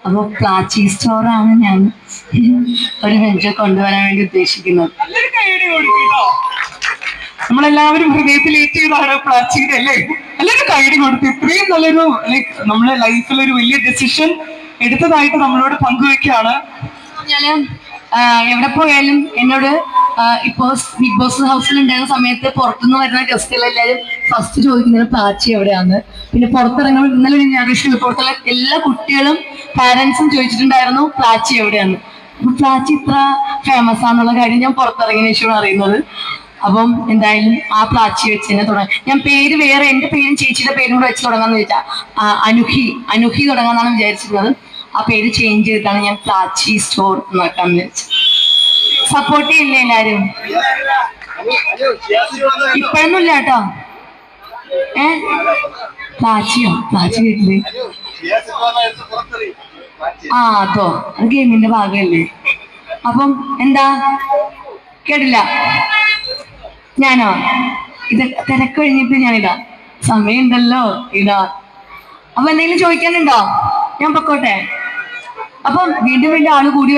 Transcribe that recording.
അപ്പൊ പ്ലാച്ചി സ്റ്റോറാണ് ഞാൻ ഒരു വെഞ്ചർ കൊണ്ടുവരാൻ വേണ്ടി ഉദ്ദേശിക്കുന്നത്. നമ്മളെല്ലാവരും ഹൃദയത്തിൽ ഏറ്റിയതാണ് പ്ലാച്ചിയുടെ അല്ലേ? നല്ലൊരു കൈഡി കൊടുത്തു. ഇത്രയും നല്ലൊരു നമ്മുടെ ലൈഫിൽ ഒരു വലിയ ഡെസിഷൻ എടുത്തതായിട്ട് നമ്മളോട് പങ്കുവെക്കുകയാണ്. പറഞ്ഞാല് എവിടെ പോയാലും എന്നോട് ഇപ്പോ ബിഗ് ബോസ് ഹൗസിൽ ഉണ്ടായിരുന്ന സമയത്ത് പുറത്തുനിന്ന് വരുന്ന ഗസ്റ്റുകളെല്ലാവരും ഫസ്റ്റ് ചോദിക്കുന്നത് പ്ലാച്ചി എവിടെയാന്ന്. പിന്നെ പുറത്തിറങ്ങുമ്പോൾ ഇന്നലെ ഞാൻ പുറത്തുള്ള എല്ലാ കുട്ടികളും പാരന്റ്സും ചോദിച്ചിട്ടുണ്ടായിരുന്നു പ്ലാച്ചി എവിടെയാന്ന്. അപ്പൊ പ്ലാച്ചി ഇത്ര ഫേമസ് ആണെന്നുള്ള കാര്യം ഞാൻ പുറത്തിറങ്ങിയ ശേഷമാണ് അറിയുന്നത്. അപ്പം എന്തായാലും ആ പ്ലാച്ചി വെച്ച് തന്നെ തുടങ്ങാം. ഞാൻ പേര് വേറെ എന്റെ പേരും ചേച്ചിയുടെ പേരും കൂടെ വെച്ച് തുടങ്ങാന്ന് ചോദിച്ചാൽ അനുഹി തുടങ്ങാന്നാണ് വിചാരിച്ചിരുന്നത്. ആ പേര് ചേഞ്ച് ചെയ്തിട്ടാണ് ഞാൻ പ്ലാച്ചി സ്റ്റോർ നോക്കാൻ വിചാരിച്ചത്. സപ്പോർട്ട് ചെയ്യില്ലേ എല്ലാരും? ഇപ്പഴൊന്നും ഇല്ല കേട്ടോ. പ്ലാച്ചി വീട്ടില് അതോ അത് ഗെയിമിന്റെ ഭാഗമല്ലേ. അപ്പം എന്താ കേട്ടില്ല? ഞാനോ ഇത് തിരക്ക് കഴിഞ്ഞിട്ട് ഞാനിടാം. സമയമുണ്ടല്ലോ ഇടാ. അപ്പൊ എന്തെങ്കിലും ചോദിക്കാനുണ്ടോ? ഞാൻ പൊക്കോട്ടെ. അപ്പം വീണ്ടും ആള് കൂടി